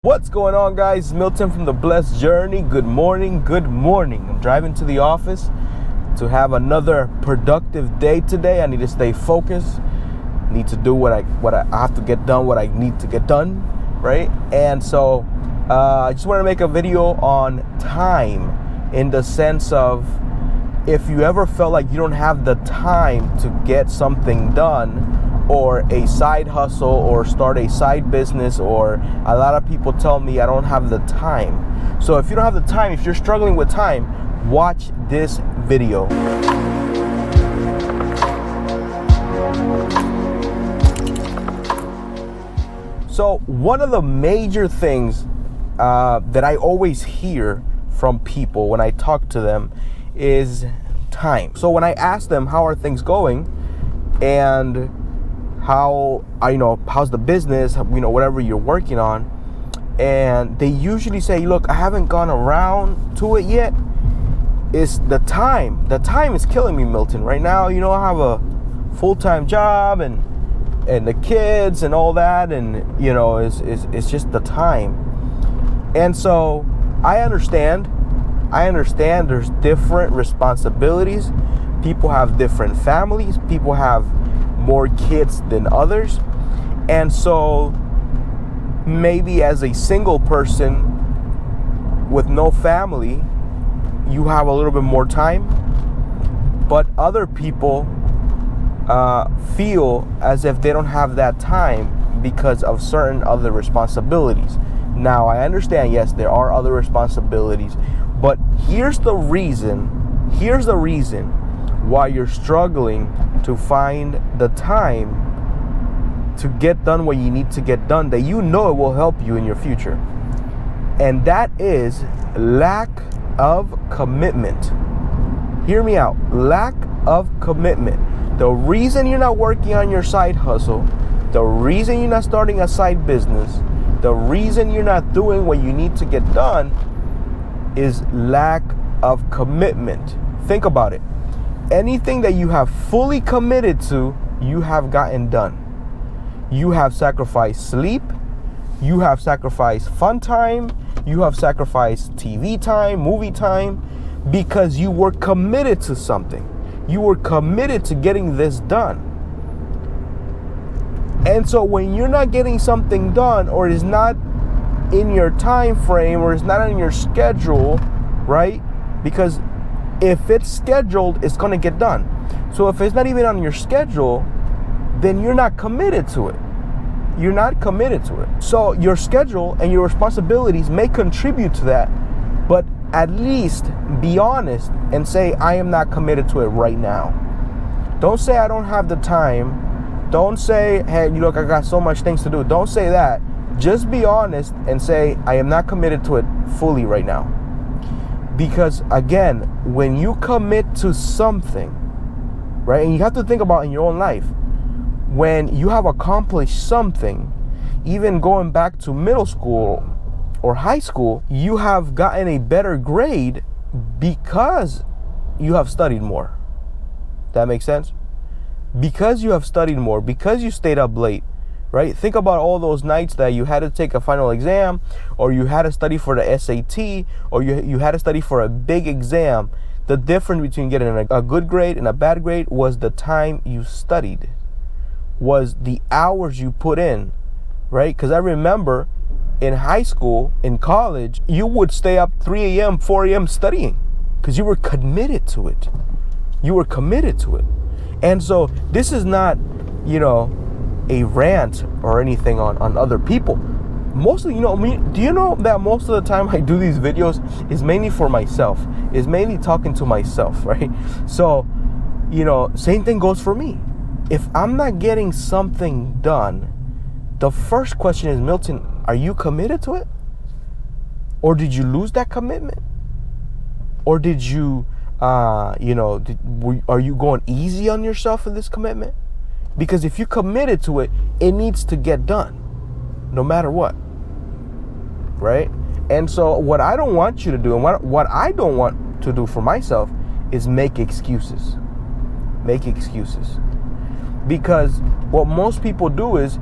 What's going on, guys? Milton from The Blessed Journey. Good morning. I'm driving to the office to have another productive day today. I need to stay focused. I need to do what I have to get done, what I need to get done, right? And so I just want to make a video on time, in the sense of, if you ever felt like you don't have the time to get something done, or a side hustle, or start a side business, or a lot of people tell me I don't have the time. So if you don't have the time, if you're struggling with time, watch this video. So one of the major things that I always hear from people when I talk to them is time. So when I ask them how are things going, and how's the business, whatever you're working on, and they usually say, look, I haven't gone around to it yet. It's the time. The time is killing me, Milton. Right now, I have a full-time job and the kids and all that, and it's just the time. And so I understand there's different responsibilities. People have different families. People have more kids than others. And so maybe as a single person with no family, you have a little bit more time. But other people feel as if they don't have that time because of certain other responsibilities. Now, I understand, yes, there are other responsibilities, but here's the reason why you're struggling to find the time to get done what you need to get done, that it will help you in your future. And that is lack of commitment. Hear me out. Lack of commitment. The reason you're not working on your side hustle, the reason you're not starting a side business, the reason you're not doing what you need to get done is lack of commitment. Think about it. Anything that you have fully committed to, you have gotten done. You have sacrificed sleep. You have sacrificed fun time. You have sacrificed TV time, movie time, because you were committed to something. You were committed to getting this done. And so when you're not getting something done, or it's not in your time frame, or it's not in your schedule, right? Because if it's scheduled, it's going to get done. So if it's not even on your schedule, then you're not committed to it. You're not committed to it. So your schedule and your responsibilities may contribute to that, but at least be honest and say, I am not committed to it right now. Don't say I don't have the time. Don't say, hey, look, I got so much things to do. Don't say that. Just be honest and say, I am not committed to it fully right now. Because again, when you commit to something, right, and you have to think about in your own life, when you have accomplished something, even going back to middle school or high school, you have gotten a better grade because you have studied more. That makes sense? Because you have studied more, because you stayed up late, right? Think about all those nights that you had to take a final exam, or you had to study for the SAT, or you had to study for a big exam. The difference between getting a good grade and a bad grade was the time you studied, was the hours you put in, right? Because I remember in high school, in college, you would stay up 3 a.m., 4 a.m. studying because you were committed to it. You were committed to it. And so this is not, a rant or anything on other people. Mostly, do you know that most of the time I do these videos is mainly for myself, is mainly talking to myself, right? So, same thing goes for me. If I'm not getting something done, the first question is, Milton, are you committed to it? Or did you lose that commitment? Or did you, are you going easy on yourself in this commitment? Because if you committed to it, it needs to get done, no matter what, right? And so what I don't want you to do, and what I don't want to do for myself, is make excuses. Make excuses. Because what most people do is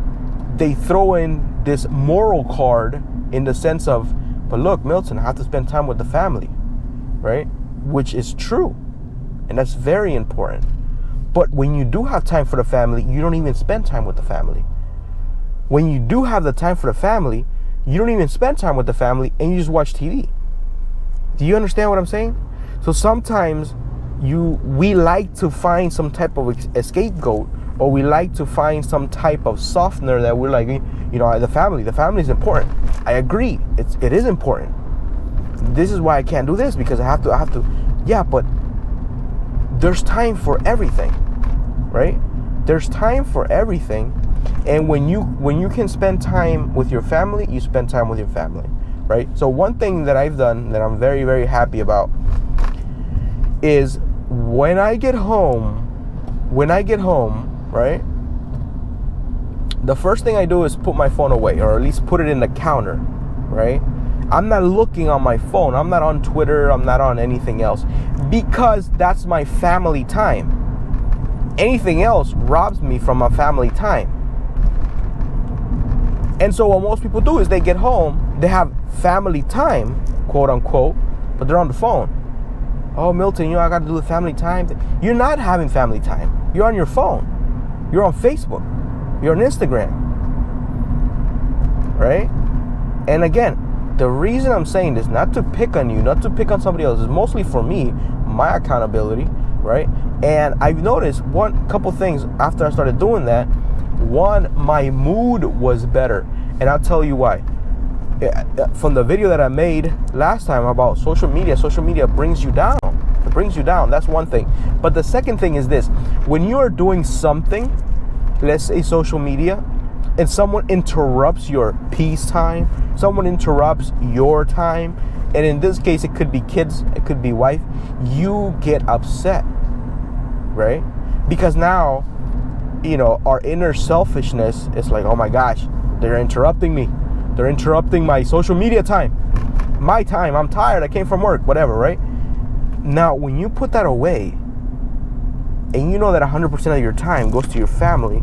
they throw in this moral card in the sense of, but look, Milton, I have to spend time with the family, right? Which is true. And that's very important. But when you do have time for the family, you don't even spend time with the family. When you do have the time for the family, you don't even spend time with the family and you just watch TV. Do you understand what I'm saying? So sometimes we like to find some type of scapegoat, or we like to find some type of softener that we're like, the family is important. I agree. It is important. This is why I can't do this, because I have to. Yeah, but there's time for everything, right? There's time for everything. And when you can spend time with your family, you spend time with your family, right? So one thing that I've done that I'm very, very happy about is when I get home, right? The first thing I do is put my phone away, or at least put it in the counter, right? I'm not looking on my phone. I'm not on Twitter. I'm not on anything else, because that's my family time. Anything else robs me from my family time. And so what most people do is they get home, they have family time, quote unquote, but they're on the phone. Oh, Milton, I got to do the family time. You're not having family time. You're on your phone. You're on Facebook. You're on Instagram. Right? And again, the reason I'm saying this, not to pick on you, not to pick on somebody else, is mostly for me, my accountability, right? And I've noticed couple things after I started doing that. One, my mood was better. And I'll tell you why. From the video that I made last time about social media brings you down. It brings you down. That's one thing. But the second thing is this. When you are doing something, let's say social media, and someone interrupts your peace time, someone interrupts your time, and in this case, it could be kids, it could be wife, you get upset, right? Because now, our inner selfishness is like, oh my gosh, they're interrupting me. They're interrupting my social media time. My time, I'm tired, I came from work, whatever, right? Now, when you put that away, and you know that 100% of your time goes to your family,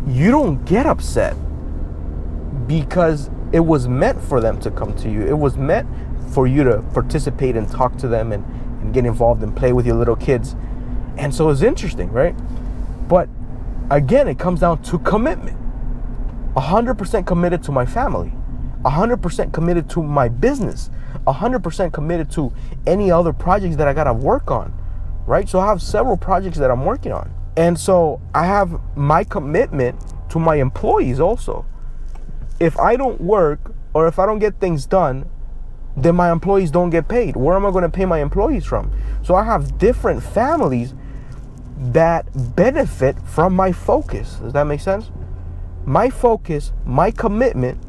you don't get upset, because it was meant for them to come to you. It was meant for you to participate and talk to them and get involved and play with your little kids. And so it's interesting, right? But again, it comes down to commitment. 100% committed to my family, 100% committed to my business, 100% committed to any other projects that I gotta work on, right? So I have several projects that I'm working on. And so I have my commitment to my employees also. If I don't work, or if I don't get things done, then my employees don't get paid. Where am I gonna pay my employees from? So I have different families that benefit from my focus. Does that make sense? My focus, my commitment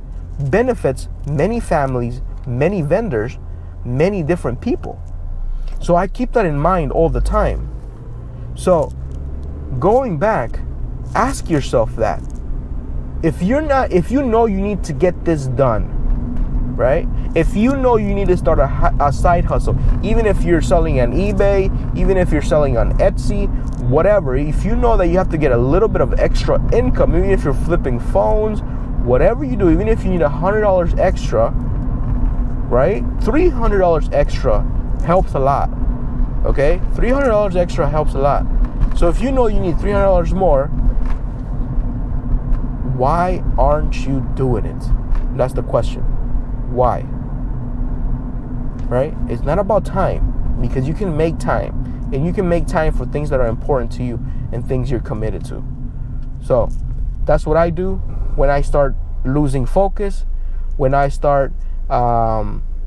benefits many families, many vendors, many different people. So I keep that in mind all the time. So going back, ask yourself that. If you know you need to get this done, right? If you know you need to start a side hustle, even if you're selling on eBay, even if you're selling on Etsy, whatever, if you know that you have to get a little bit of extra income, even if you're flipping phones, whatever you do, even if you need $100 extra, right? $300 extra helps a lot, okay? $300 extra helps a lot. So if you know you need $300 more, why aren't you doing it? That's the question. Why? Right? It's not about time, because you can make time, and you can make time for things that are important to you and things you're committed to. So that's what I do when I start losing focus, when I start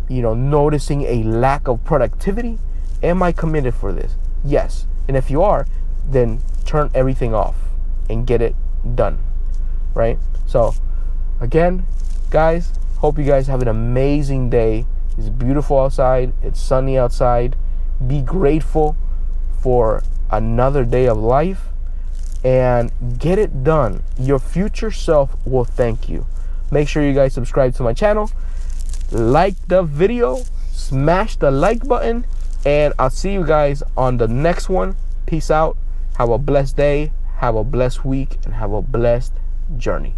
noticing a lack of productivity. Am I committed for this? Yes. And if you are, then turn everything off and get it done, right? So again, guys, hope you guys have an amazing day. It's beautiful outside. It's sunny outside. Be grateful for another day of life and get it done. Your future self will thank you. Make sure you guys subscribe to my channel, like the video, smash the like button, and I'll see you guys on the next one. Peace out. Have a blessed day. Have a blessed week, and have a blessed journey.